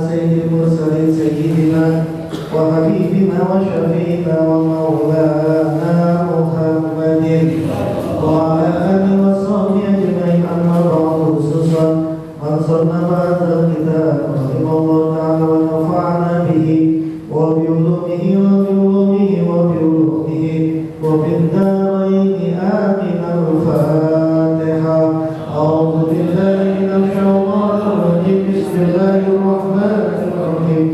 سيد المرسلين سيدنا وحبيبنا وشفينا ومولانا محمد وعلى آله وصحبه أجمعين. أما بعد، خصوصا من صنف هذا الكتاب رحمه الله تعالى ونفعنا به وبعلومه وبالدارين آمين. الفاتحة. أعوذ بالله من الشيطان الرجيم. بسم الله الرحمن الرحيم.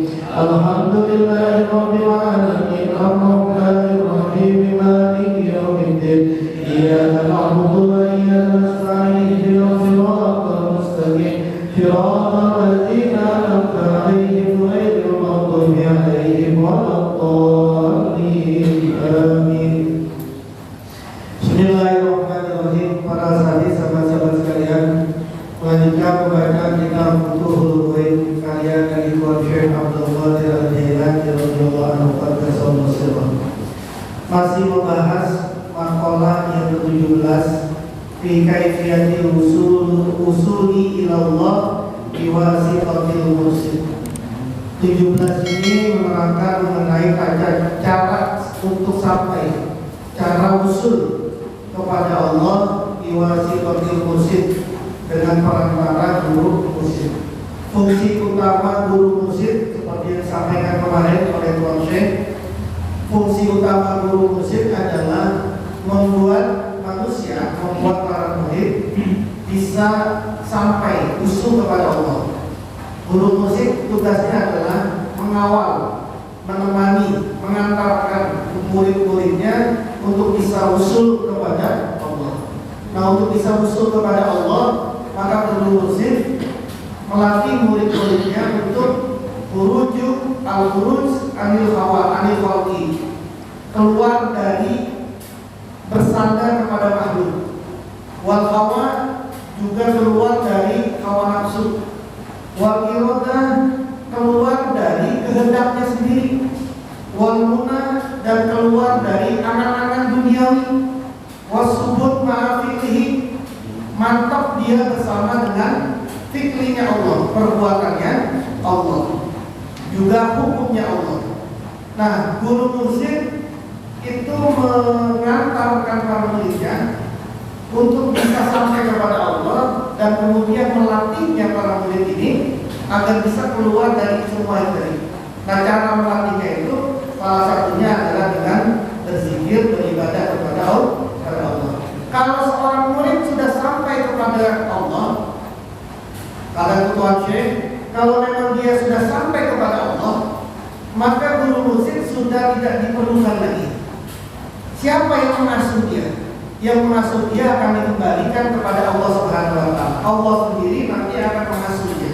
الحمد لله رب العالمين الرحمن الرحيم مالك يوم الدين. إياك نعبد وإياك نستعين. اهدنا الصراط المستقيم صراط الذين أنعمت عليهم غير المغضوب عليهم ولا الضالين. آمين. Bismillahirrahmanirrahim. Para sahabat-sahabat sekalian, melanjutkan pembacaan kitab Futuhul Ghaib karya dari Syekh Abdul Qadir Al-Jailani radhiyallahu anhu qaddasallahu sirrahu. Masih membahas maqalah yang ke-17 fi kaifiyati usuli ila Allah biwasitatil mursyid. 17 ini menerangkan mengenai cara untuk sampai, cara usul kepada Allah biwasitatil mursyid dengan perantara guru mursyid. Fungsi utama guru mursyid seperti yang disampaikan kemarin oleh Tuan Syekh, fungsi utama guru mursyid adalah membuat manusia, membuat para murid bisa sampai usul kepada Allah. Guru mursyid tugasnya adalah mengawal, menemani, mengantarkan murid-muridnya untuk bisa usul kepada Allah. Nah, untuk bisa usul kepada Allah, maka guru mursyid melatih murid-muridnya untuk merujuk al-khuruj anil hawa anil khalqi, keluar dari bersandar kepada makhluk. Wal hawa juga keluar dari hawa nafsu. Wal iradah keluar dari kehendaknya sendiri. Wal munah dan keluar dari angan-angan duniawi. Wasubut ma'afiqhi, mantap dia bersama dengan fikrinya Allah, perbuatannya Allah, juga hukumnya Allah. Nah, guru mursyid itu mengantarkan para muridnya untuk bisa sampai kepada Allah dan kemudian melatihnya para murid ini agar bisa keluar dari semua itu. Nah, cara melatihnya itu salah satunya adalah dengan berzikir, beribadah kepada Allah. Kalau seorang murid sudah sampai kepada Allah, kata Tuan Syekh, kalau memang dia sudah sampai kepada Allah, maka guru mursyid sudah tidak diperlukan lagi. Siapa yang mengasuh dia? Yang mengasuh dia akan dikembalikan kepada Allah Subhanahu wa taala. Allah sendiri nanti akan mengasuhnya.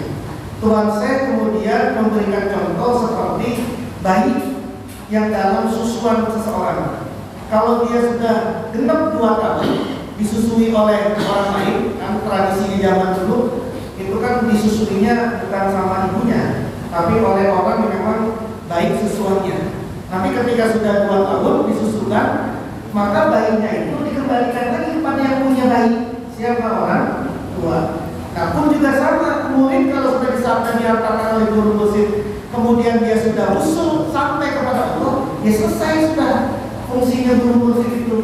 Tuan Syekh kemudian memberikan contoh seperti bayi yang dalam susuan seseorang. Kalau dia sudah genap 2 tahun disusui oleh orang lain, kan tradisi di zaman dulu itu kan disusuinya bukan sama ibunya, tapi oleh orang yang memang baik susuannya. Tapi ketika sudah 2 tahun disusukan, maka bayinya itu dikembalikan lagi kepada yang punya bayi. Siapa? Orang tua. Nah, pun juga sama, murid kalau sudah diantarkan oleh guru mursyid, kemudian dia sudah usul sampai kepada Allah, ya selesai sudah fungsinya guru mursyid itu.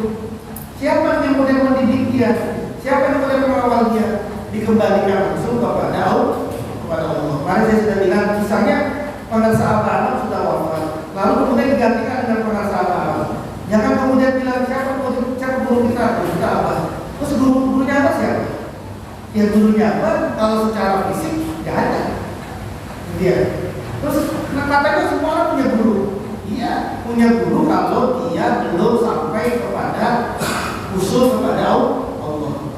Siapa yang boleh mendidik dia? Siapa yang boleh mengawal dia? Dikembalikan langsung kepada Allah. Mari saya sudah bilang, misalnya pengarsa Abah sudah wafat, lalu kemudian digantikan dengan pengarsa Abah. Jangan kemudian bilang siapa guru kita Abah. Terus gurunya apa siapa? Ya gurunya apa? Kalau secara fisik nggak ada. Dia. Terus katanya semua orang punya guru. Iya, punya guru kalau dia belum sampai kepada usul kepada Allah.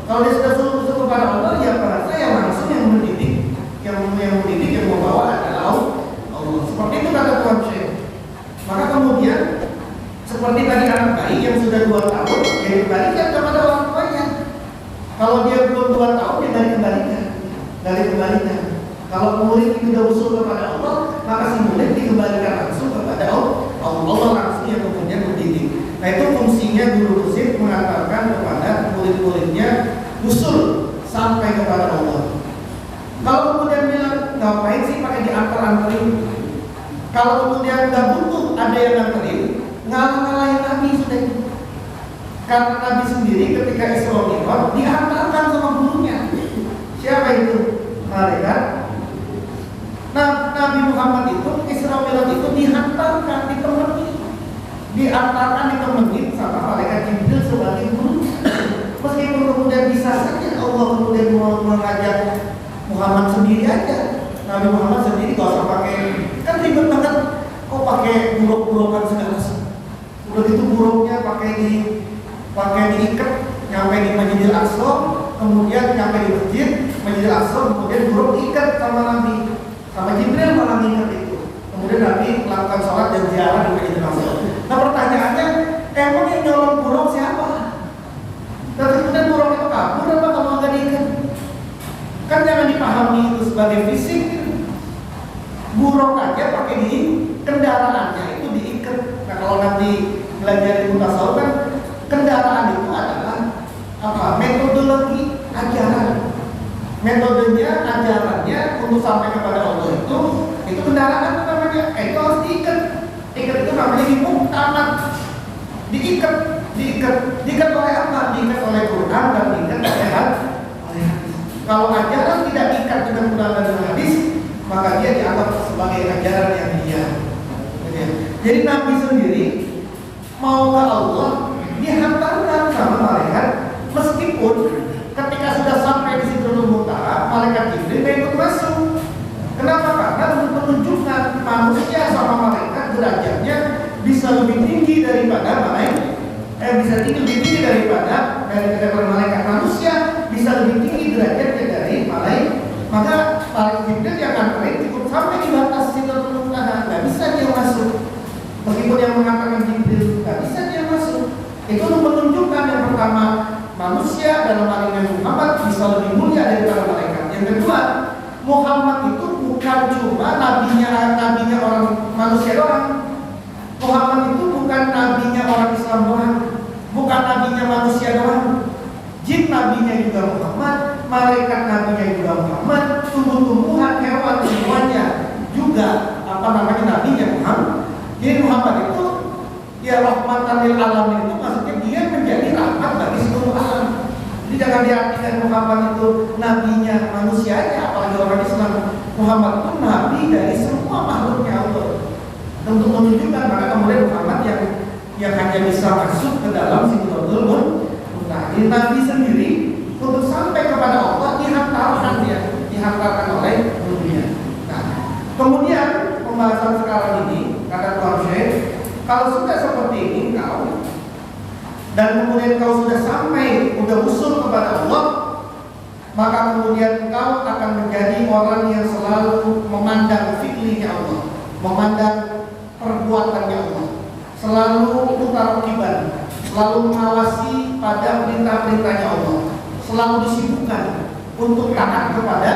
Kalau dia sudah usul kepada Allah, ya merasa yang langsung yang mendidik, yang membawa adalah Allah. Seperti itu kata Tuan Syekh. Maka kemudian seperti tadi anak bayi yang sudah 2 tahun, dia dikembalikan kepada orang tuanya. Kalau dia belum 2 tahun, dia dari kembalikan. Kalau murid itu sudah usul kepada Allah, maka si murid dikembalikan langsung kepada Allah. Allah langsung yang kemudian mendidik. Nah, itu fungsinya guru mursyid mengantarkan kepada murid-muridnya usul sampai kepada Allah. Kalau kemudian bilang ngapain sih pakai diantar nganterin. Kalau kemudian nggak butuh ada yang nganterin, ngalah-ngalahin Nabi sudah. Karena Nabi sendiri ketika Isra Mi'raj diantarkan sama gurunya. Siapa itu? Malaikat. Nah, Nabi Muhammad itu Isra Mi'raj itu dihantarkan, ditemani sama malaikat Jibril sebagai guru. Meskipun kemudian bisa saja Allah kemudian mau mengajak Muhammad sendiri aja. Nabi Muhammad sendiri gak usah pakai, kan ribet banget. Kok pakai buruk-burukan segala. Udah gitu buruknya pakai diikat nyampe di Masjidil Aqsa, kemudian nyampe di Masjidil Aqsa, kemudian buruk diikat sama Nabi, sama Jibril malah ngikat itu. Kemudian Nabi melakukan sholat dan ziarah di Masjidil Aqsa. Nah pertanyaannya, emang yang nyolong buruk siapa? Dan kemudian buruk itu kabur apa kalau nggak diikat? Kan jangan dipahami itu sebagai fisik. Buruk aja pakai di kendaraannya itu diikat. Nah kalau nanti belajar di tasawuf kan kendaraan itu adalah apa? Metodologi ajaran. Metodenya ajarannya untuk sampai kepada Allah itu kendaraan namanya. Itu harus diikat. Ikat itu namanya dimuktamat. Diikat oleh apa? Diikat oleh Quran dan diikat oleh hadis. Kalau ajaran tidak diikat dengan Quran dan hadis, maka dia dianggap sebagai ajaran yang dia. Jadi Nabi sendiri mau ke Allah dihantarkan sama malaikat, meskipun ketika sudah sampai di Sidratul Muntaha, malaikat Jibril tidak ikut masuk. Kenapa? Karena untuk menunjukkan manusia sama malaikat derajatnya bisa lebih tinggi daripada malaikat, lebih tinggi daripada malaikat. Manusia bisa lebih tinggi derajatnya dari malaikat. Maka malaikat Jibril yang nganterin cukup sampai di batas Sidratul Muntaha, nggak bisa dia masuk. Meskipun yang mengatakan Jibril nggak bisa dia masuk. Itu untuk menunjukkan yang pertama, manusia dalam hal ini Muhammad bisa lebih mulia daripada malaikat. Yang kedua, Muhammad itu bukan cuma nabinya orang manusia doang. Muhammad itu bukan nabinya orang Islam doang, bukan nabinya manusia doang. Jin nabinya juga Muhammad, malaikat nabinya juga Muhammad, tumbuh-tumbuhan, hewan semuanya juga nabinya Muhammad. Jadi Muhammad itu ya rahmatan lil alamin, itu maksudnya dia menjadi rahmat bagi seluruh alam. Jadi jangan diartikan Muhammad itu nabinya manusianya, apalagi orang Islam. Muhammad itu nabi dari semua makhluknya Allah. Untuk menunjukkan maka kemudian Muhammad yang hanya bisa masuk ke dalam Sidratul Muntaha. Nabi sendiri untuk sampai kepada Allah dihantarkan oleh dunia. Nah, kemudian pembahasan sekarang ini kata Tuhan Syekh, kalau sudah seperti ini kau dan kemudian kau sudah sampai, sudah usul kepada Allah, maka kemudian kau akan menjadi orang yang selalu memandang fi'linya Allah, memandang perbuatannya Allah, selalu mutarokiban, selalu mengawasi pada perintah-perintahnya Allah, selalu disibukkan untuk taat kepada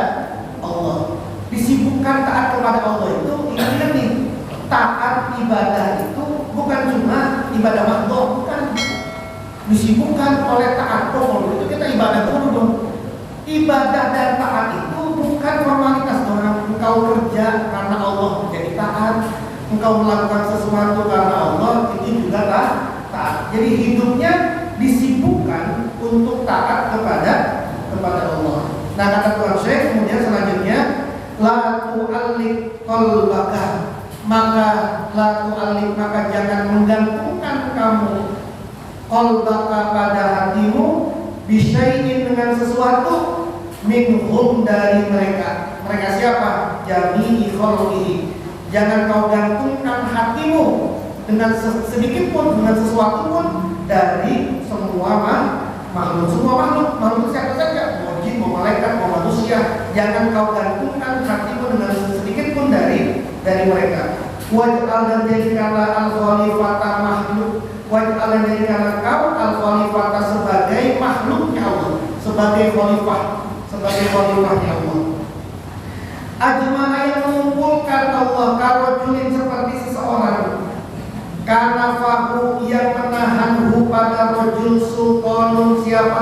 Allah. Disibukkan taat kepada Allah itu ingat nih, taat ibadah itu bukan cuma ibadah makhluk, bukan. Disibukkan oleh taat Allah itu kita ibadah dulu dong. Ibadah dan taat itu bukan formalitas doang. Engkau kerja karena Allah menjadi taat, engkau melakukan sesuatu karena Allah, itu juga taat. Jadi hidupnya disibukkan untuk taat kepada Allah. Nah kata Tuhan Syekh kemudian selanjutnya, la tu'alliq qalbaka, maka jangan menggantungkan kamu qalbaka pada hatimu bisyai'in dengan sesuatu minhum dari mereka. Mereka siapa? Jami'i khalqihi. Jangan kau gantungkan hatimu dengan sedikit pun, dengan sesuatu pun dari semua makhluk. Semua makhluk siapa saja, mau jin, mau malaikat, mau manusia. Jangan kau gantungkan hatimu dengan sedikit pun dari mereka. Waj'al dan jadikanlah al-khalifata makhluk. Waj'al dan jadikanlah kau al-khalifata sebagai makhluknya Allah, sebagai khalifahnya Allah. Ajma'a yang mengumpulkan Allah karojulin seperti seseorang, karena fahu yang menahanhu pada rojul sultanun siapa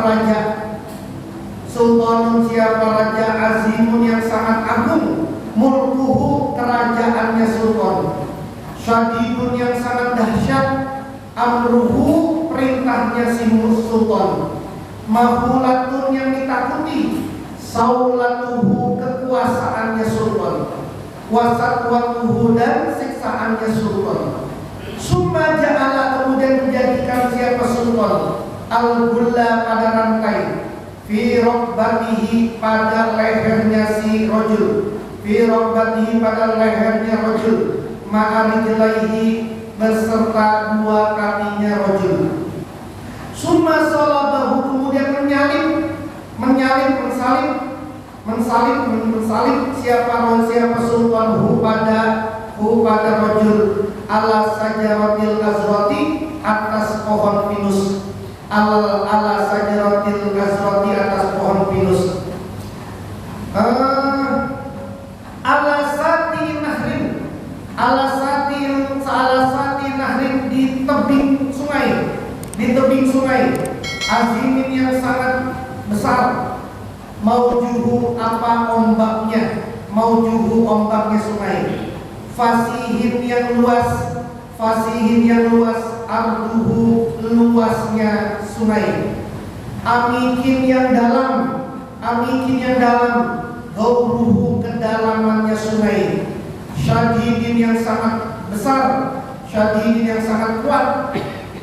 raja, azimun yang sangat agung, mulkuhu kerajaan kerajaannya sultan. Syadidun yang sangat dahsyat, amruhu perintahnya si sultan. Mahulatun yang ditakuti, saulatuhu kekuasaannya sultan. Wasatwatuhu dan siksaannya sultan. Summa ja'ala kemudian menjadikan siapa sultan al-gulla pada rantai, fi rokbatihi pada lehernya si rojul, fi rokbatihi pada lehernya rojul, ma'arijlaihi beserta dua kakinya rojul. Summa salabahu kemudian mensalib siapa sultan hu pada rojul ala sajaratil azrati atas pohon pinus, ala sajaratil azrati atas pohon pinus, ala sati nahrin di tebing sungai azimin yang sangat besar, maujuhu apa ombaknya, maujuhu ombaknya sungai, fasihin yang luas, arduhu luasnya sungai, amikin yang dalam, gauruhu kedalamannya sungai, syadidin yang sangat besar, syadidin yang sangat kuat,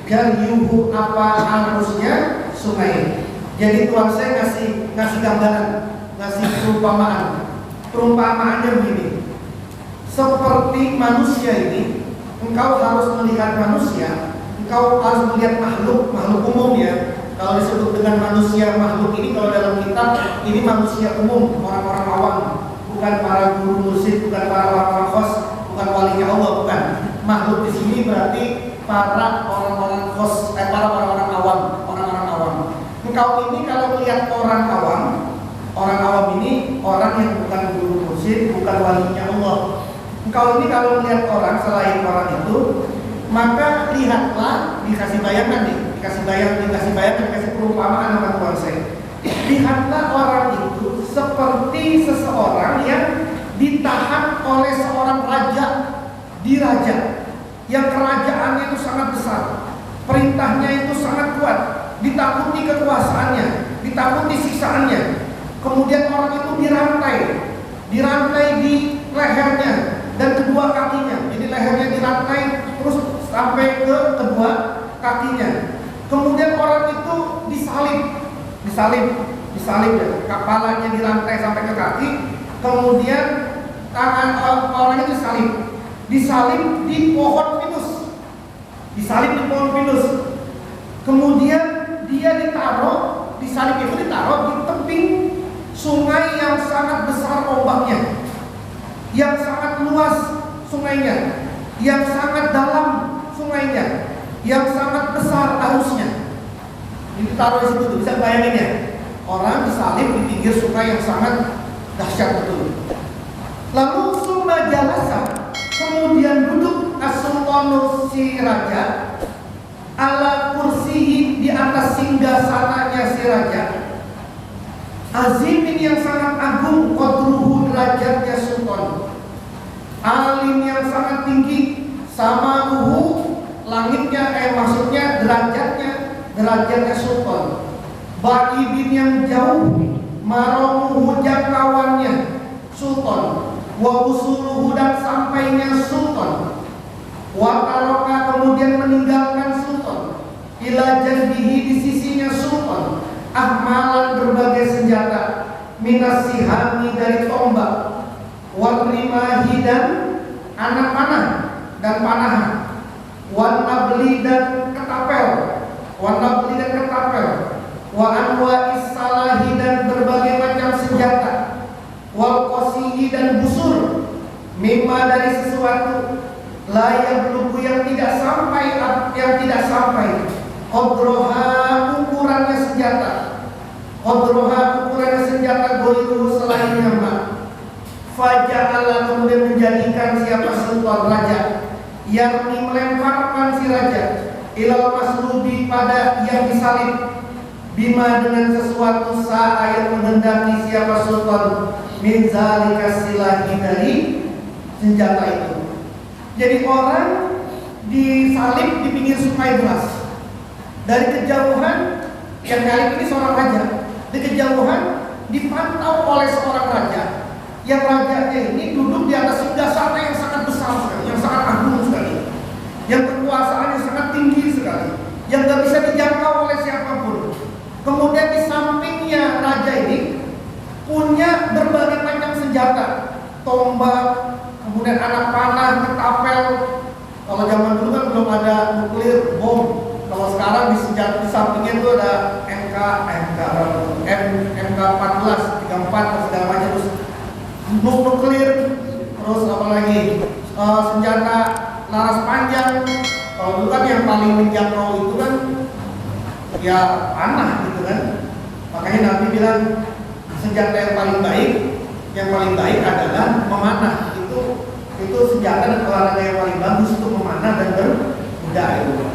jaryuhu apa arusnya sungai. Jadi Tuhan saya ngasih gambaran, ngasih perumpamaannya begini. Seperti manusia ini, engkau harus melihat manusia, engkau harus melihat makhluk umum ya. Kalau disebut dengan manusia makhluk ini, kalau dalam kitab ini manusia umum, orang-orang awam, bukan para guru mursyid, bukan para orang-orang khos, bukan walinya Allah, bukan. Makhluk di sini berarti para orang-orang khos, para orang-orang awam. Engkau ini kalau melihat orang awam ini orang yang bukan guru mursyid, bukan walinya Allah. Engkau ini kalau melihat orang selain orang itu, maka lihatlah, dikasih perumpamaan sama Tuhan saya. Lihatlah orang itu seperti seseorang yang ditahan oleh seorang raja, diraja, yang kerajaannya itu sangat besar, perintahnya itu sangat kuat, ditakuti kekuasaannya, ditakuti siksaannya. Kemudian orang itu dirantai di lehernya dan kedua kakinya. Jadi lehernya dirantai terus sampai ke kedua kakinya. Kemudian orang itu disalib ya, kepalanya dirantai sampai ke kaki. Kemudian tangan orang itu disalib di pohon pinus. Kemudian dia disalib itu ditaruh di tebing sungai yang sangat besar ombaknya, yang sangat luas sungainya, yang sangat dalam sungainya, yang sangat besar arusnya. Ini taruh di situ, bisa bayangin ya, orang disalib di pinggir sungai yang sangat dahsyat betul. Lalu summa jalasa, kemudian duduk as-sultanu si raja ala kursihi di atas singgasananya si raja, azimin yang sangat agung, qadruhu derajatnya sultan, alim yang sangat tinggi, samaruhu langitnya, maksudnya derajatnya sultan, ba'idin yang jauh, maromuhu jangkauannya sultan, wa usuluhu dan sampainya sultan, wa taroka kemudian meninggalkan sultan, ila janbihi di sisinya sultan, ahmalan berbagai senjata, minas sihami dari tombak, wal rimahi dan anak panah dan panahan, wan nabli dan ketapel, wa anwa isalahi dan berbagai macam senjata, wal qasihi dan busur, mimma dari sesuatu, layak lugu yang tidak sampai, qadroha ukurannya senjata, goiruhu selainnya mak. Faja'ala kemudian menjadikan siapa sultan raja, yang melemparkan si raja, ilal maslubi pada yang disalib, bima dengan sesuatu yang menghendaki siapa sultan, min zalika silahi dari senjata itu. Jadi orang disalib di pinggir sungai deras. Dari kejauhan, yang kali ini seorang raja, di kejauhan dipantau oleh seorang raja. Yang rajanya ini duduk di atas singgasana yang sangat besar sekali, yang sangat agung sekali, yang kekuasaannya sangat tinggi sekali, yang gak bisa dijangkau oleh siapapun. Kemudian di sampingnya raja ini punya berbagai macam senjata, tombak, kemudian anak panah, ketapel. Kalau zaman dulu kan belum ada nuklir, bom. Kalau sekarang di senjata di sampingnya itu ada MK14, 34 dan segala macam, terus nuklir, terus apa lagi, senjata laras panjang. Kalau dulu kan yang paling menjangkau itu kan ya panah gitu kan. Makanya Nabi bilang senjata yang paling baik adalah memanah. Itu senjata dan olahraga yang paling bagus untuk memanah dan berkuda itu.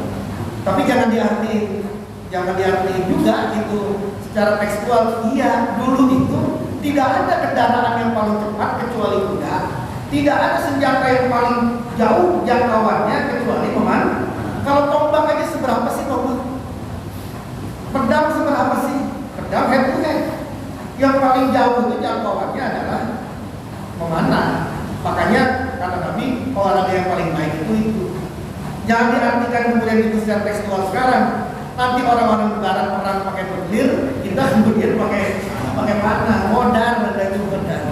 Tapi jangan diartiin juga itu secara tekstual. Iya, dulu itu tidak ada kendaraan yang paling cepat kecuali kuda. Tidak ada senjata yang paling jauh jangkauannya kecuali memanah. Kalau tombak aja seberapa sih tombak? Pedang seberapa sih? Pedang head to head. Yang paling jauh itu jangkauannya adalah memanah. Makanya kata Nabi, olahraga yang paling baik itu. Jangan diartikan kemudian itu secara tekstual sekarang. Nanti orang-orang barat perang pakai berlir, kita kemudian pakai panah, modal dan itu modal.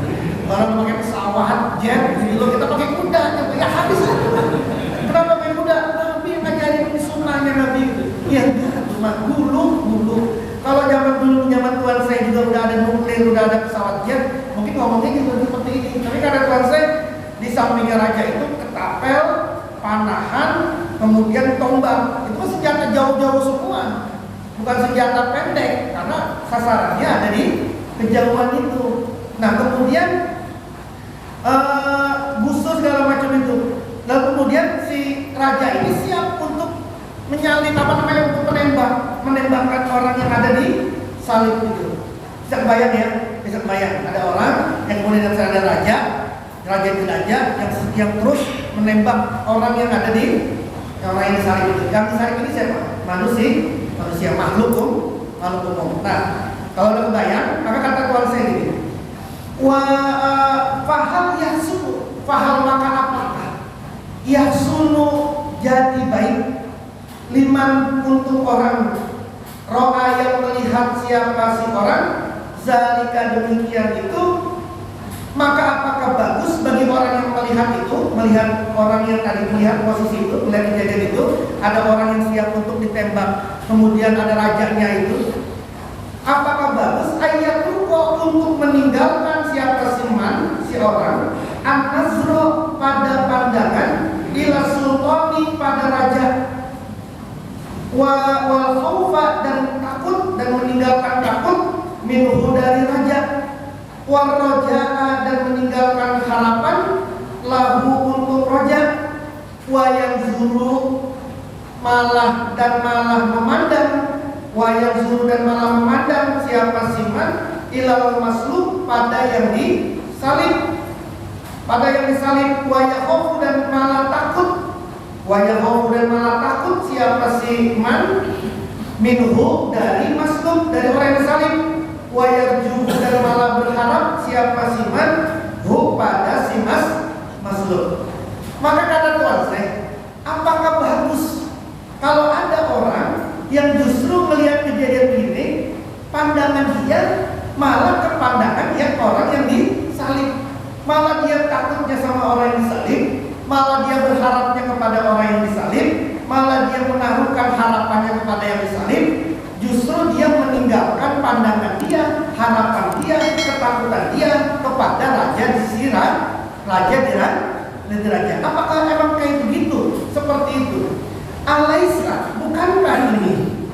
Orang pakai pesawat, jet, gitu loh, kita pakai kuda, ya habis. Kenapa pakai kuda? Nabi ngajarin sunnahnya Nabi. Ya enggak, cuma dulu. Kalau zaman Tuhan saya juga udah ada nuklir, udah ada pesawat jet, mungkin ngomongnya juga seperti ini. Tapi karena Tuhan saya di sampingnya raja itu ketapel, panahan, kemudian tombak. Itu senjata jauh-jauh semua, bukan senjata pendek, karena sasarannya ada di kejauhan itu. Nah kemudian busur segala macam itu. Lalu kemudian si raja ini siap untuk menyalip untuk menembakkan orang yang ada di salib itu. Bisa bayang ya, bisa bayang ada orang yang kemudian ada raja itu yang terus menembak orang yang ada di orang yang disalib itu. Yang disalib ini siapa? Manusia makhluk umum. Nah, kalau udah kebayang, maka kata Tuhan saya gini. Fahal yasunu, fahal maka apakah yasunu jadi baik liman untuk orang ro'a yang melihat siapa si orang zalika demikian itu, maka apakah bagus bagi orang yang melihat orang yang tadi melihat posisi itu, melihat kejadian itu, ada orang yang siap untuk ditembak, kemudian ada rajanya itu, apakah bagus ayat kok untuk meninggalkan siapa si orang an-nazro pada pandangan ila sultani pada raja wal khaufa dan takut dan meninggalkan takut minhu dari raja wal roja'a dan meninggalkan harapan lahu untuk raja wa yanzuru malah memandang wa yanzuru dan malah memandang siapa siman ilal maslub pada yang disalib wa yakhofu dan malah takut siapa si man minhu dari maslub dari orang yang disalib wa yarju dan malah berharap siapa si man hu pada si maslub. Maka kata Tuhan saya, apakah bagus kalau ada orang yang justru melihat kejadian ini, pandangan dia malah ke pandangan yang orang yang disalib, malah dia takutnya sama orang yang disalib, malah dia berharapnya kepada orang yang disalib, malah dia menaruhkan harapannya kepada yang disalib. Justru dia meninggalkan pandangan dia, harapan dia, ketakutan dia kepada raja di sisi raja. Apakah memang kayak begitu? Seperti itu. Alaisa, bukankah ini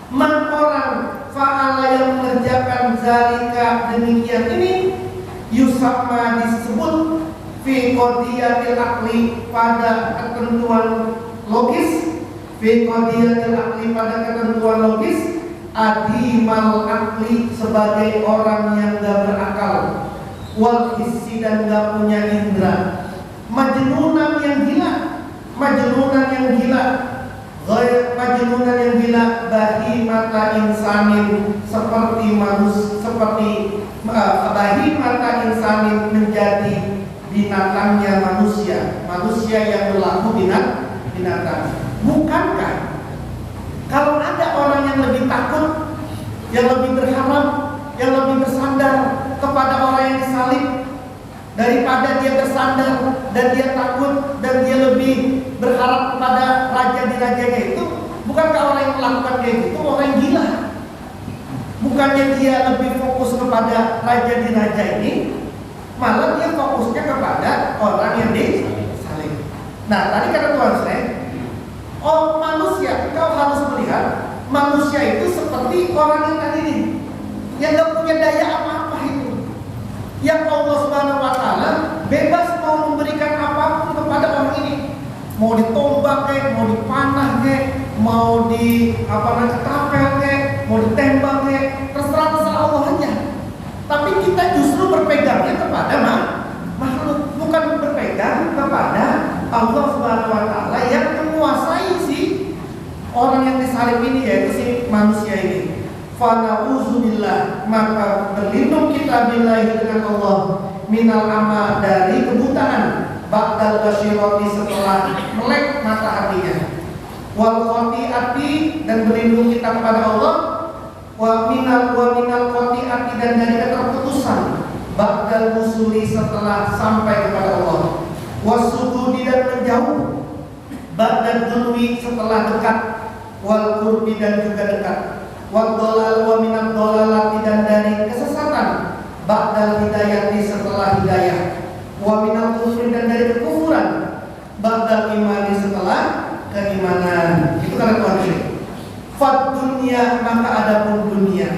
man orang fa'ala yang mengerjakan zalika demikian ini yusamma disebut fi qadiyatil aqli pada ketentuan logis, fi qadiyatil aqli pada ketentuan logis, adimal aqli sebagai orang yang gak berakal, wal hissi dan gak punya indera. majnunan yang gila, majnunan yang gila, bahimata insanin, seperti bahimata insanin, menjadi binatangnya manusia yang berlaku binatang. Bukankah kalau ada orang yang lebih takut, yang lebih berharap, yang lebih bersandar kepada orang yang disalib daripada dia bersandar dan dia takut dan dia lebih berharap kepada raja di rajanya itu, bukankah orang yang melakukan kayak gitu orang yang gila? Bukannya dia lebih fokus kepada raja di raja ini, malah dia fokusnya kepada orang yang disalib. Nah, tadi kata Tuhan saya, oh manusia, kau harus melihat manusia itu seperti orang yang tadi ini, yang gak punya daya apa-apa itu, yang Allah Subhanahu Wa Taala bebas mau memberikan apapun kepada orang ini, mau ditombak kayak, mau dipanah kayak, mau di ketapel kayak, mau ditembak kayak, terserah Allah aja. Tapi kita justru berpegangnya kepada makhluk, bukan berpegang kepada Allah Subhanahu Wa Taala yang menguasai si orang yang disalib ini, yaitu si manusia ini. Fana'udzubillah, maka berlindung kita billahi dengan Allah, minal ama, dari kebutaan, ba'dal basyirati, setelah melek mata hatinya, wal khati'ati, dan berlindung kita kepada Allah, wa minal khati'ati, dan dari keterputusan, ba'dal musuli, setelah sampai kepada Allah, wasududi, dan menjauh, ba'dal dunwi, setelah dekat, wal qurbi, dan juga dekat, wal dolal, wa minal dolalati, dan dari kesesatan, ba'dal hidayati, setelah hidayah, wa minal kufri, dan dari kekufuran, ba'dal imani, setelah keimanan. Itu kata Tuhan ini. Fad dunia, maka adapun dunia,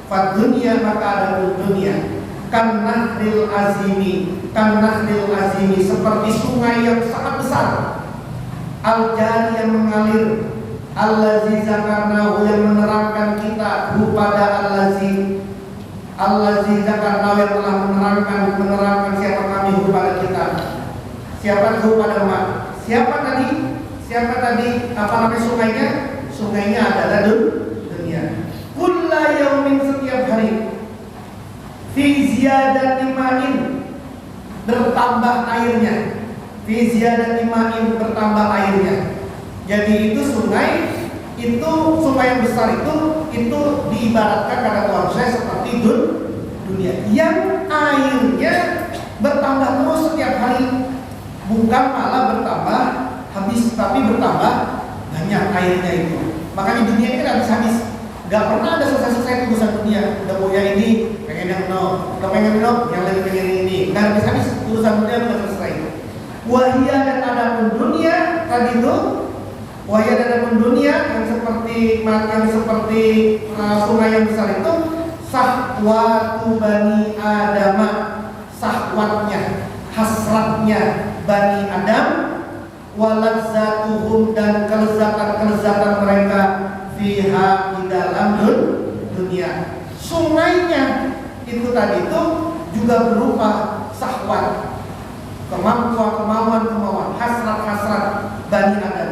fad dunia, maka adapun dunia, kan nahril azimi, seperti sungai yang sangat besar, al-jari, yang mengalir, allazi zakarnahu, yang menerangkan kita kepada allazi zakarnahu, yang telah menerangkan siapa kami kepada kita. Siapa kepada mak? Siapa tadi sungainya? Sungainya adalah dunia. Kulla yaumin, setiap hari, fi ziyadati ma'in, bertambah airnya. Fi ziyadati ma'in, bertambah airnya. Jadi itu sungai yang besar itu diibaratkan kata Tuhan saya seperti dunia yang airnya bertambah terus setiap hari, bukan malah bertambah habis, tapi bertambah banyak airnya itu. Makanya dunia ini habis-habis, gak pernah ada selesai urusan dunia. Udah punya ini, pengen yang udah pengen yang lagi pengen ini, gak habis-habis urusan dunia, udah selesai. Wahia, dan adapun dunia tadi itu, wahia dan adapun dunia yang seperti sungai yang besar itu, sahwatu bani adama, sahwatnya, hasratnya Bani Adam, walazzatuhum, dan kelezatan mereka, fiha, di dalam dunia. Sungainya itu tadi itu juga berupa sahwat, kemauan, hasrat Bani Adam.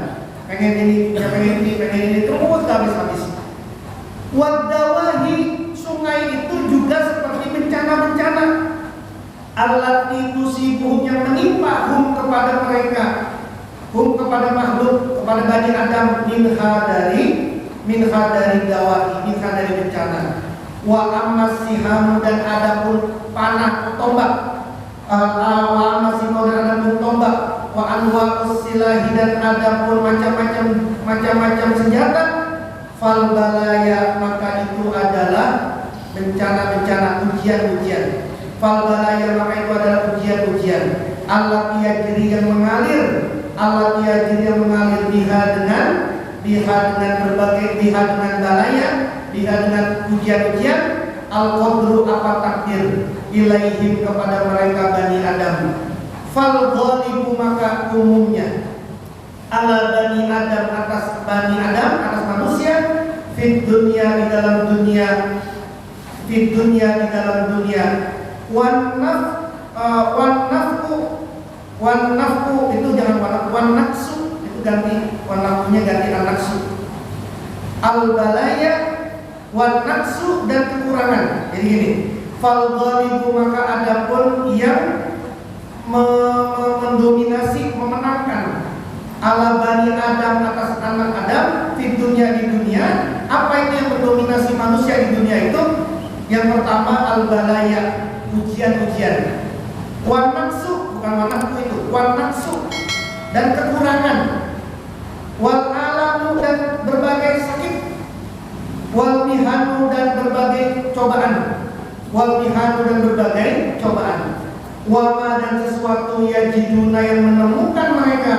Pengen ini, pengen ini terus habis-habis. Wadawahi, sungai itu juga seperti bencana-bencana, allati tusibuhum, yang menimpa hum, kepada mereka, hum, kepada makhluk, kepada Bani Adam, minha dari dawahi, minha dari bencana. Wa ammas siham, dan adapun panah tombak, wa ammas siham, dan adapun tombak, wa anwa'us silahi, dan adapun macam-macam senjata, fal balaya, maka itu adalah bencana-bencana, ujian-ujian. Fal balaya, maka itu adalah ujian-ujian. Allah yajri, yang mengalir, biha dengan berbagai, dengan balaya, dengan ujian-ujian, al-qadru, apa takdir, ilaihim, kepada mereka Bani Adam. Fal ghalibu, maka umumnya, ala Bani Adam, atas Bani Adam, atas manusia, fid dunia, di dalam dunia, wan nafku itu jangan wan nafsu, itu ganti Al-balaya wan naqsu dan kekurangan. Jadi gini, fal ghalibu maka adapun yang mendominasi, memenangkan ala bani Adam atas anak Adam di dunia. Apa itu yang mendominasi manusia di dunia itu? Yang pertama al-balaya, ujian-ujian. Wan naqsu, bukan wan naqsu itu, wan naqsu dan kekurangan. Wal alamu dan berbagai sakit. Wal mihanu dan berbagai cobaan. Wal mihanu dan berbagai cobaan. Wama dan sesuatu yajiduna yang menemukan mereka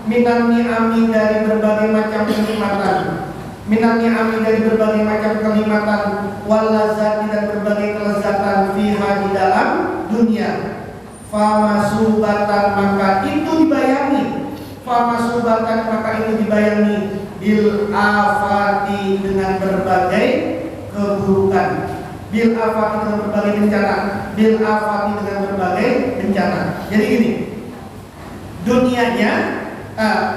minan ni'ami dari berbagai macam kenikmatan. Minan ni'ami dari berbagai macam kenikmatan. Wal lazati dan berbagai kelezatan fiha di dalam dunia. Famasubatan maka itu dibayangi. Famasubatan maka itu dibayangi bil afati dengan berbagai keburukan. Bil afati dengan berbagai bencana. Bil afati dengan berbagai bencana. Jadi gini, dunianya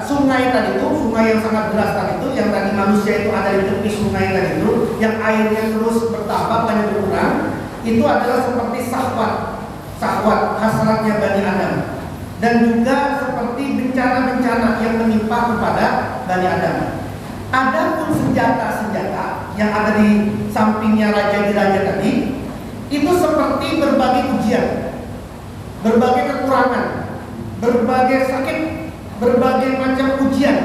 sungai tadi itu, sungai yang sangat deras tadi itu, yang tadi manusia itu ada di tepi sungai tadi itu, yang airnya terus bertambah banyak berkurang, itu adalah seperti syahwat hasratnya Bani Adam, dan juga seperti bencana-bencana yang menimpa kepada Bani Adam. Adapun senjata-senjata yang ada di sampingnya raja-raja tadi, itu seperti berbagai ujian, berbagai kekurangan, berbagai sakit, berbagai macam ujian.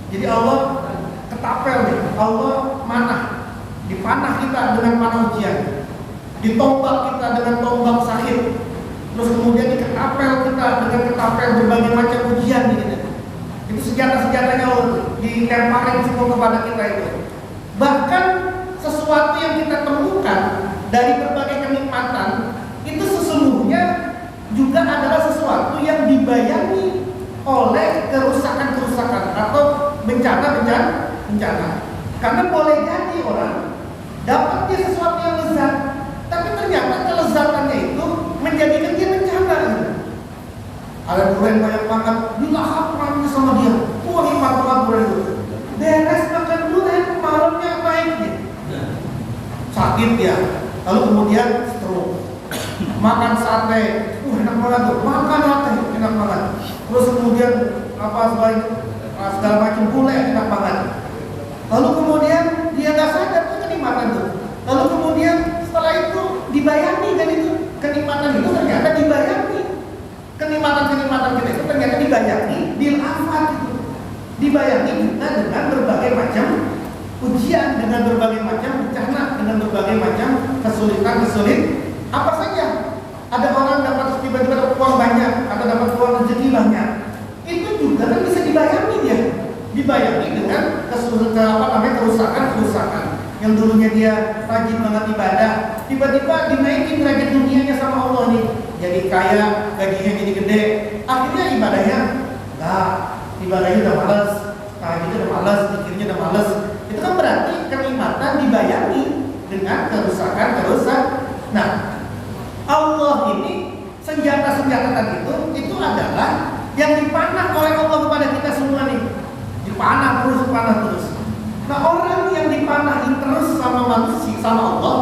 Jadi Allah ketapel nih, Allah manah, dipanah kita dengan panah ujian, ditombak kita dengan tombak sakit, terus kemudian diketapel kita dengan ketapel berbagai macam ujian gitu. Itu senjata-senjatanya Allah dilemparin semua kepada kita itu. Bahkan sesuatu yang kita temukan dari berbagai kenikmatan itu sesungguhnya juga adalah sesuatu yang dibayangi oleh kerusakan-kerusakan atau bencana. Karena boleh jadi orang dapatnya sesuatu yang lezat, tapi ternyata kelezatannya itu menjadikan dia bencana. Ada durian banyak makan, dilahap orangnya sama dia. Wah, nikmat banget durian itu. Beres makan durian, malamnya naik dia. Sakit ya. Lalu kemudian stroke. Makan sate, enak banget tuh. Makan sate, enak banget. Terus kemudian segala macam gulai enak banget. Lalu kemudian dia nggak sadar tuh kenikmatan tuh. Lalu kemudian setelah itu dibayangi kan itu kenikmatan itu ternyata dibayangi. Kenikmatan kita itu ternyata dibayangi bil afat itu. Dibayangi juga dengan berbagai macam ujian, dengan berbagai macam bencana, dengan berbagai macam kesulitan. Apa saja? Ada orang dapat tiba-tiba uang banyak, atau dapat uang rezeki banyak. Itu juga kan bisa dibayangi dia. Dibayangi dengan kerusakan. Yang dulunya dia rajin banget ibadah, tiba-tiba dinaikin derajat dunianya sama Allah nih. Jadi kaya, gajinya jadi gede. Akhirnya ibadahnya ibadahnya udah malas, tahajudnya udah malas, zikirnya udah malas. Itu kan berarti kenikmatan dibayangi dengan kerusakan. Nah, Allah ini senjata-senjata tadi itu adalah yang dipanah oleh Allah kepada kita semua nih. Dipanah terus. Nah, orang yang dipanahi terus sama manusia, sama Allah,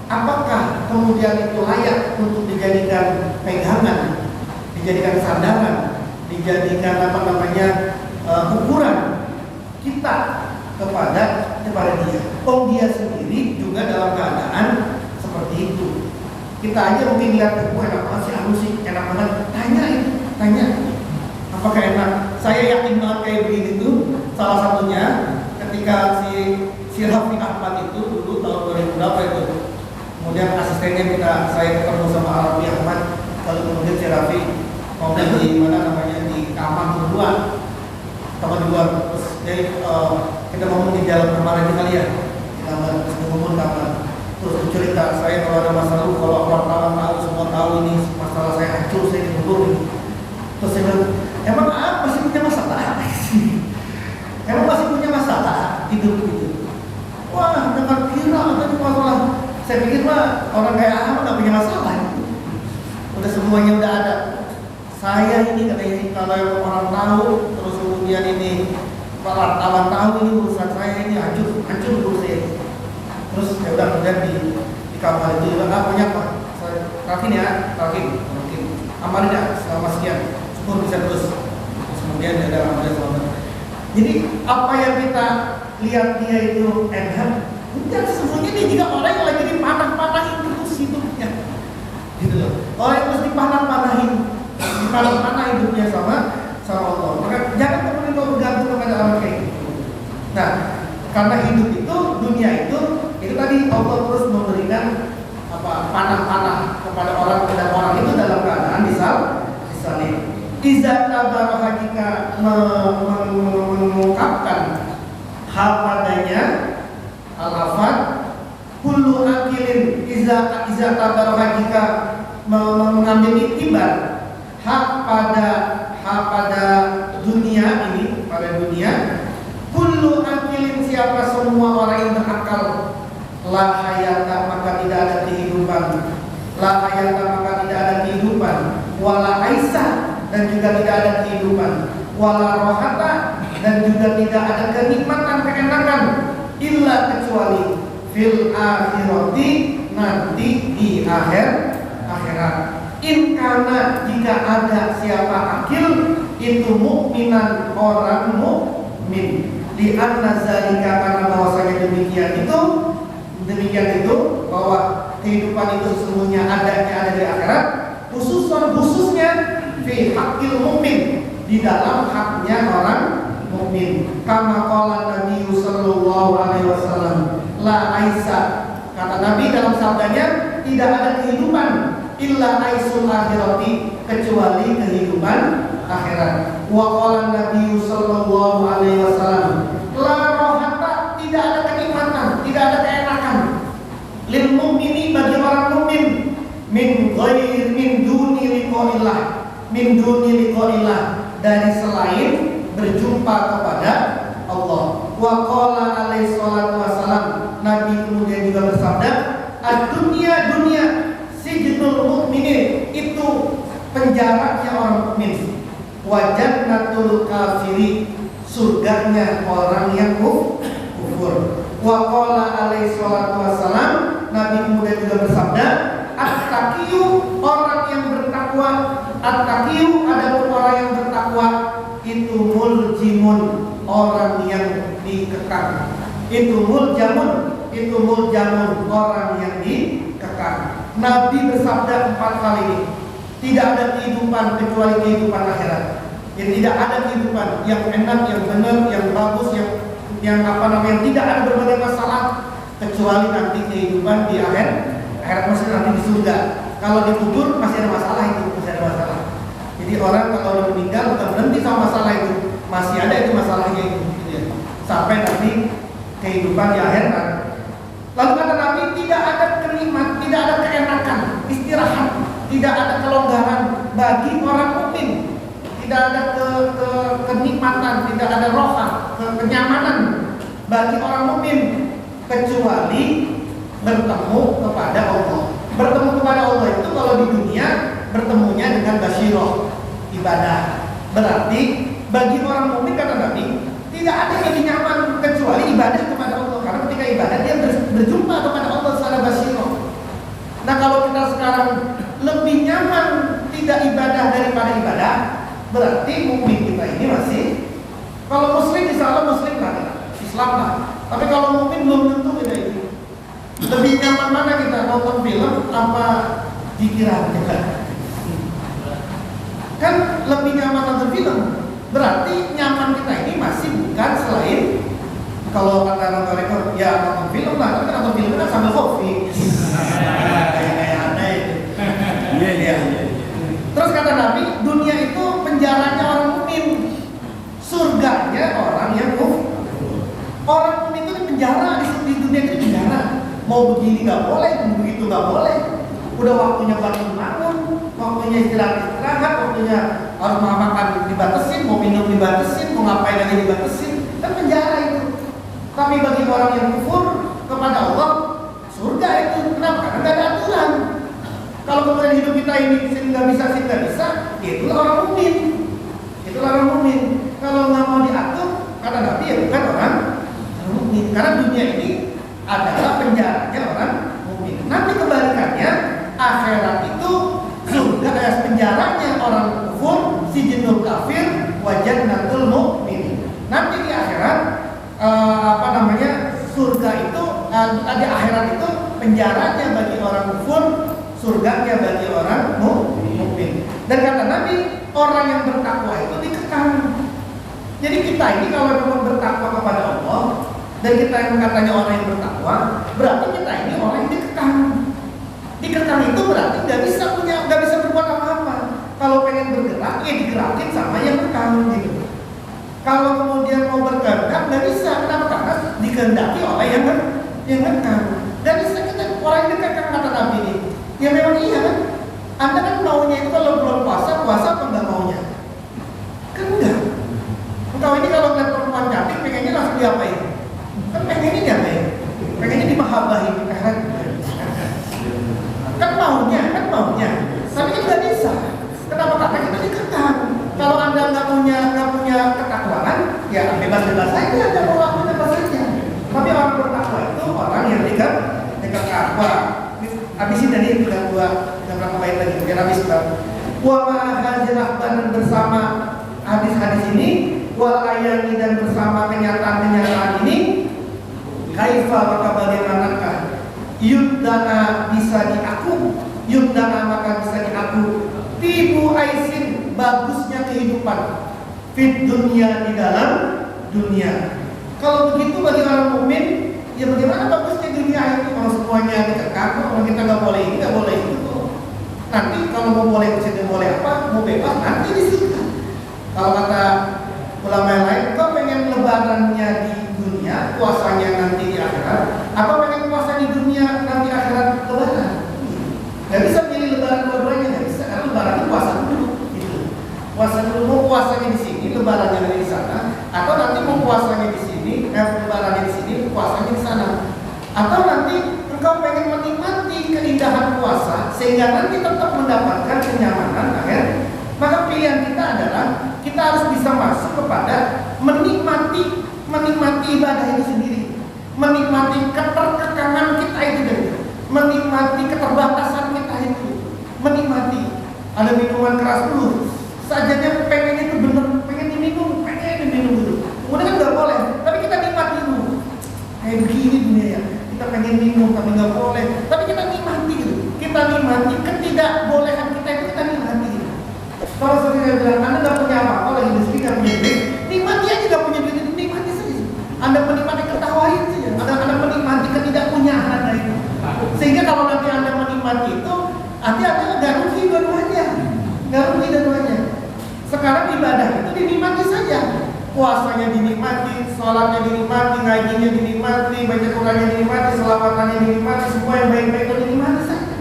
apakah kemudian itu layak untuk dijadikan pegangan, dijadikan sandaran, dijadikan ukuran kita kepada dia? Dia sendiri juga dalam keadaan seperti itu. Kita aja mungkin lihat, enak banget sih, anu sih, enak banget. Tanya, apakah enak? Saya yakin banget kayak begini tuh. Salah satunya ketika si Raffi Ahmad itu dulu tahun 2000 berapa itu. Kemudian asistennya saya ketemu sama Raffi Ahmad. Lalu kemudian si Raffi mau di kamar berdua. Terus kita ngomong di dalam kamar ini kali ya. Kamar. Terus cerita saya kalau ada masalah, kalau orang tahu, semua tahu ini masalah saya hancur, saya diburu. Terus saya bilang, emang masih punya masalah? Emang masih punya masalah hidup gitu? Wah, dengan kira ada masalah. Saya pikir orang kayak nggak punya masalah. Udah semuanya udah ada. Saya ini katanya kalau orang tahu, terus kemudian ini wartawan tahu ini urusan saya ini hancur urusan saya. Terus ya udah kemudian di kamar itu pokoknya apa? Rakin amalin ya selama sekian, syukur bisa terus. Kemudian ada alhamdulillah selamat. Jadi apa yang kita lihat dia itu enak, dan sesungguhnya dia juga orang yang lagi dipanah-panahin terus hidupnya, gitu loh. Orang yang terus dipanah-panahin hidupnya sama Allah. Maka jangan kemudian kau bergantung kepada orang kayak gitu. Nah, karena hidup itu, dunia itu tadi Allah terus memberikan panah-panah kepada orang, dan orang itu dalam keadaan disalib. Iza tabaraka jika mengungkapkan hal padanya al-afat kullu akilin iza tabaraka jika mengambil iktibar hak pada dunia ini, pada dunia kullu akilin siapa semua orang yang berakal la hayata maka tidak ada kehidupan, la hayata maka tidak ada kehidupan, wala aisa dan juga tidak ada kehidupan, wala rohata dan juga tidak ada kenikmatan, keenakan, illa kecuali fil akhirati nanti di akhirat. In kana jika ada siapa akil itu mukminan orang mukmin, di anna zalika karena bahwasanya demikian itu bahwa kehidupan itu sesungguhnya ada di akhirat, khususnya fi hakil mukmin, di dalam haknya orang mukmin. Kama qala Nabi sallallahu alaihi wasallam la aisa, kata Nabi dalam sabdanya tidak ada kehidupan illa aisul akhirati kecuali kehidupan akhirat. Wa qala Nabi sallallahu alaihi wasallam la rohata, tidak ada kenikmatan, tidak ada keenakan lil mukmini bagi orang mukmin min duni liqa'illah dari selain berjumpa kepada Allah. Wa qala alaihi salatu wasalam, Nabi kemudian juga bersabda, ad-dunya sijnul mukminin, itu penjaranya orang mukmin, wa jannatul kafiri, surganya orang yang kufur. Wa qala alaihi salatu wasalam, Nabi kemudian juga bersabda, at-taqiyu, orang yang bertakwa, at-taqiyu adapun orang yang bertakwa itu muljimun, orang yang dikekang. Itu muljamun, orang yang dikekang. Nabi bersabda 4 kali ini, tidak ada kehidupan kecuali kehidupan akhirat. Yang tidak ada kehidupan yang enak, yang benar, yang bagus, yang tidak ada berbagai masalah kecuali nanti kehidupan di akhirat, maksudnya nanti di surga. Kalau dikubur masih ada masalah itu, masih ada masalah. Jadi orang kalau meninggal bukan berhenti sama masalah itu, masih ada itu masalahnya itu, gitu ya. Sampai nanti kehidupan di akhirat. Lalu kata Nabi, tidak ada kenikmat, tidak ada keenakan, istirahat, tidak ada kelonggaran bagi orang mukmin. Tidak ada kenikmatan, tidak ada roha, kenyamanan bagi orang mukmin kecuali bertemu kepada Allah. Bertemu kepada Allah itu kalau di dunia bertemunya dengan basyirah, ibadah. Berarti bagi orang mukmin kata Nabi, tidak ada yang lebih nyaman kecuali ibadah kepada Allah. Karena ketika ibadah dia berjumpa kepada Allah secara basyirah. Nah kalau kita sekarang lebih nyaman tidak ibadah daripada ibadah, berarti mukmin kita ini masih, kalau muslim insya Allah muslim lah, Islam lah. Tapi kalau mukmin belum tentu kita itu. Lebih nyaman mana kita, nonton film apa pikiran kita? Kan lebih nyaman nonton film. Berarti nyaman kita ini masih bukan selain, kalau kata nonton rekor, ya nonton film lah. Tapi nonton film kan sambil kopi. Kayak aneh. Iya. Terus kata Nabi, dunia itu penjaranya orang mukmin, surganya orang yang kufur. Orang mukmin itu di penjara, di dunia itu di penjara. Mau begini nggak boleh, begitu nggak boleh. Udah waktunya bangun, waktunya istirahat, waktunya harus makan dibatasin, mau minum dibatasin, mau ngapain aja dibatasin. Kan penjara itu. Tapi bagi orang yang kufur kepada Allah, surga itu. Kenapa? Karena nggak ada aturan. Kalau kemudian hidup kita ini nggak bisa, itulah orang mukmin. Kalau nggak mau diatur, kata Nabi, bukan orang mukmin. Karena dunia ini adalah penjaranya orang mukmin. Nanti kebalikannya, akhirat itu surga adalah penjaranya orang kufur, sijnul kafir, wa jannatul mukmin. Nanti di akhirat surga itu di akhirat itu penjaranya bagi orang kufur, surganya bagi orang mukmin. Dan kata Nabi, orang yang bertakwa itu dikekang. Jadi kita ini kalau memang bertakwa kepada Allah dan kita yang katanya orang yang bertakwa, berarti kita ini orang yang dikekang. Dikekang itu berarti nggak bisa berbuat apa-apa. Kalau pengen bergerak, ya digerakin sama yang kekang gitu. Kalau kemudian mau bergerak nggak bisa, kenapa? Karena dikehendaki oleh yang kekang. Nggak bisa kita orang yang dikekang, kata Nabi ini. Ya memang iya kan. Anda kan maunya itu kalau belum puasa apa enggak maunya? Kan enggak. Engkau ini kalau ngeliat perempuan cantik, pengennya langsung diapain? Kan pengennya diapain? Pengennya dimahabahin, kan maunya. Tapi kan nggak bisa. Kenapa? Karena kita dikekang. Kalau Anda nggak punya ketakwaan, ya bebas-bebas saja, Anda mau lakukan apa saja. Tapi orang bertakwa itu orang yang dikekang. Wah, habisin dari udah berapa bait lagi, biar habis Bang. Wa ma hajilah dan bersama hadis-hadis ini, wal ayani dan bersama kenyataan-kenyataan ini, kaifa maka bagaimanakah yudana bisa diaku, yudana maka bisa diaku, tibu aisin bagusnya kehidupan, fit dunia di dalam dunia. Kalau begitu bagi orang mukmin, ya bagaimana bagusnya dunia itu kalau semuanya dikekang, kalau kita nggak boleh ini, nggak boleh itu. Nanti kalau mau boleh bisa boleh apa, mau bebas nanti disita. Kalau kata ulama yang lain, kau pengen lebarannya di dunia, puasanya nanti di akhirat, atau pengen puasa di dunia nanti akhirat lebaran? Gak bisa pilih lebaran dua-duanya, gak bisa. Karena lebaran itu puasa dulu, gitu. Puasa dulu, mau puasanya di sini, lebarannya di sana, atau nanti mau puasanya di sini, lebarannya di sini, puasanya di sana. Atau nanti engkau pengen menikmati keindahan puasa sehingga nanti tetap mendapatkan kenyamanan akhir. Maka pilihan kita adalah kita harus bisa masuk kepada menikmati ibadah itu sendiri, menikmati keterkekangan kita itu dari, menikmati keterbatasan kita itu, menikmati ada minuman keras dulu, sajanya pengen itu bener, pengen diminum dulu, kemudian kan nggak boleh, tapi kita nikmati dulu, kayak begini dunia ya, kita pengen minum tapi nggak boleh, tapi kita nikmati gitu, kita nikmati ketidakbolehan kita itu kita nikmati. Gitu. Kalau saya bilang, Anda nggak punya apa-apa lagi di sini, nggak punya duit, nikmati aja nggak punya duit itu, nikmati saja. Anda menikmati ketawain saja, Anda menikmati ketidakpunyaan Anda itu. Sehingga kalau nanti Anda menikmati itu, nanti Anda nggak rugi dua-duanya. Sekarang ibadah itu dinikmati saja. Puasanya dinikmati, sholatnya dinikmati, ngajinya dinikmati, baca Qurannya dinikmati, selawatannya dinikmati, semua yang baik-baik itu dinikmati saja.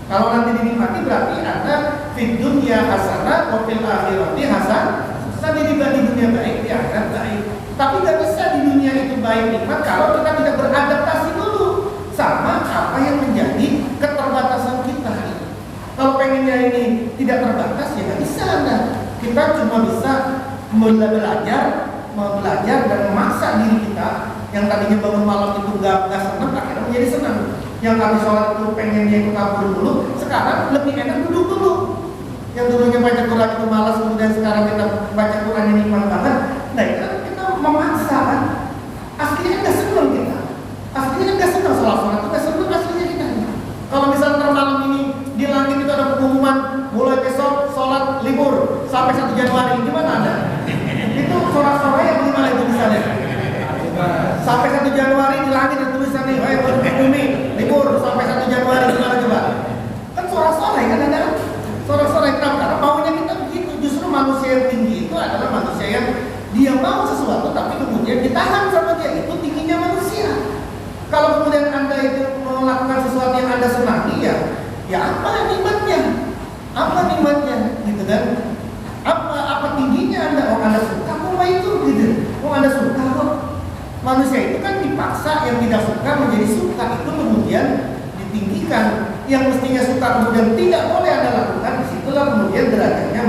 Kalau nanti dinikmati berarti Anda fid dunya hasanah wa fil akhirati hasanah. Tadi di dunia baik, di akhirat baik. Tapi nggak bisa di dunia itu baik nikmat kalau kita tidak beradaptasi dulu sama apa yang menjadi keterbatasan kita. Kalau pengennya ini tidak terbatas ya nggak bisa Anda. Kita cuma bisa belajar dan memaksa diri kita yang tadinya bangun malam itu nggak senang, akhirnya menjadi senang. Yang kami sholat itu pengennya itu kabur dulu, sekarang lebih enak duduk dulu. Yang dulunya baca Quran itu malas, kemudian sekarang kita baca Quran ini nikmat banget. Nah itu kita memaksa kan. Aslinya kan nggak senang kita. Aslinya kan nggak senang sholat itu nggak senang aslinya kita. Kalau misalnya ntar malam ini di langit itu ada pengumuman mulai besok sholat libur sampai 1 Januari, gimana Anda? Itu sorak-sorai yang gimana itu misalnya? Sampai 1 Januari di langit ada tulisan nih, bumi libur sampai 1 Januari, gimana coba? Kan sorak-sorai kan Anda? Sorak-sorai kenapa? Karena maunya kita begitu. Justru manusia yang tinggi itu adalah manusia yang dia mau sesuatu tapi kemudian ditahan sama dia, itu tingginya manusia. Kalau kemudian Anda itu melakukan sesuatu yang Anda senangi ya apa nikmatnya? Apa nikmatnya? Gitu kan? Apa tingginya Anda? Oh Anda suka apa itu gitu. Oh Anda suka kok. Manusia itu kan dipaksa, yang tidak suka menjadi suka, itu kemudian ditinggikan. Yang mestinya suka kemudian tidak boleh Anda lakukan, disitulah kemudian derajatnya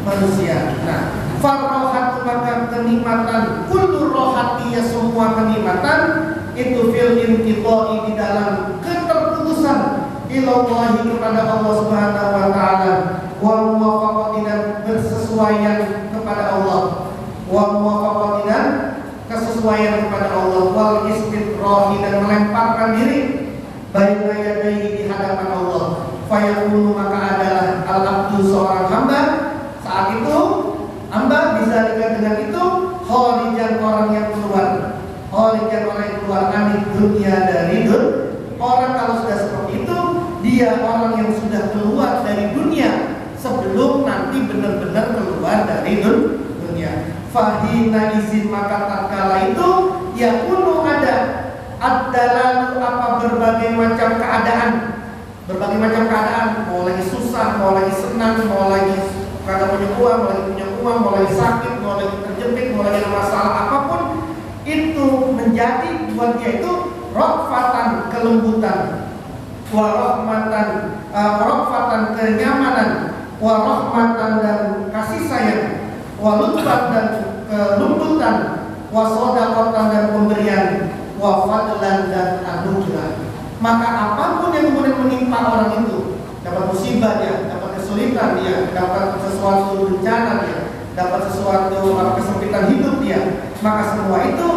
manusia. Nah, farrohatu maka kenikmatan kullu semua kenikmatan itu fil inqita'i di dalam keterputusan ilallahi kepada Allah Subhanahu wa taala, wa muwafaqati dan bersesuaian kepada Allah, wa muwafaqati dan kesesuaian kepada Allah, wal istidrahi dan melemparkan diri baina yadayhi di hadapan Allah. Fayakunu maka adalah al-abdu seorang hamba saat itu, hamba bisa dengan itu kharijan orang yang keluar, kharijan orang yang keluar anid dunia dari dunia. Orang kalau sudah seperti itu, dia orang yang sudah keluar dari dunia sebelum nanti benar-benar keluar dari dunia. Fahina izin maka tatkala itu ya kuno ada adalah apa berbagai macam keadaan, mau lagi susah, mau lagi senang, mau lagi kagak punya uang, mau lagi punya uang, mau lagi sakit, mau lagi terjepit, mau lagi ada masalah apapun, itu menjadi buat dia itu rofatan kelembutan, rofatan kenyamanan, warahmatan dan kasih sayang, walutfan dan kelembutan, wasodaqatan dan pemberian, wafadlan dan anugerah. Maka apapun yang kemudian menimpa orang itu, dapat musibah dia, dapat kesulitan dia, dapat sesuatu bencana dia, dapat sesuatu kesempitan hidup dia, maka semua itu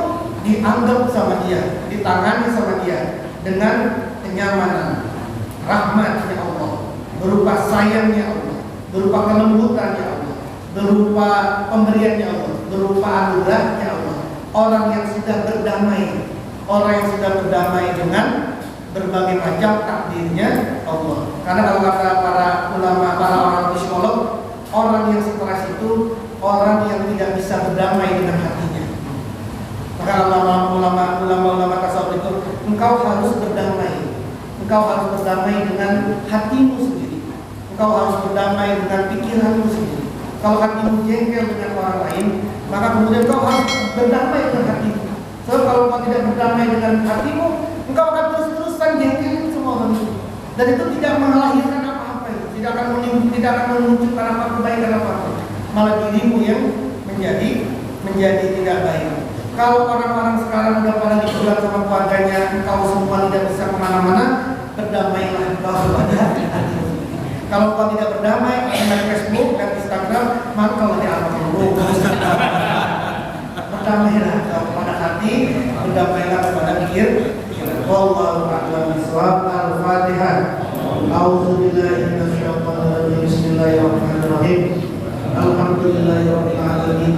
dianggap sama dia, ditangani sama dia dengan kenyamanan, rahmatnya Allah, berupa sayangnya Allah, berupa kelembutannya Allah, berupa pemberiannya Allah, berupa anugerahnya Allah. Orang yang sudah berdamai, orang yang sudah berdamai dengan berbagai macam takdirnya Allah. Karena kalau kata para ulama, para orang psikolog, orang yang stres itu orang yang tidak bisa berdamai dengan hatinya. Maka ulama tasawuf itu, engkau harus berdamai. Engkau harus berdamai dengan hatimu sendiri. Engkau harus berdamai dengan pikiranmu sendiri. Kalau hatimu jengkel dengan orang lain, maka kemudian engkau harus berdamai dengan hatimu. Sebab kalau engkau tidak berdamai dengan hatimu, engkau akan terus-terusan jengkel sama orang itu. Dan itu tidak melahirkan apa-apa itu. Tidak akan menunjukkan apa kebaikan apa-apa. Malah dirimu yang menjadi tidak baik. Kalau orang-orang sekarang udah pada dipegang sama keluarganya, engkau semua tidak bisa kemana-mana, berdamailah bahwa kalau kau tidak berdamai, lihat Facebook, lihat Instagram, maka kau tidak akan berubah. Berdamailah kepada hati, berdamailah kepada pikir. Wallahu a'lam bishawab. Al-Fatihah. A'udzubillahi minasyaitonir rajim. Bismillahirrahmanirrahim. Alhamdulillahirabbil alamin.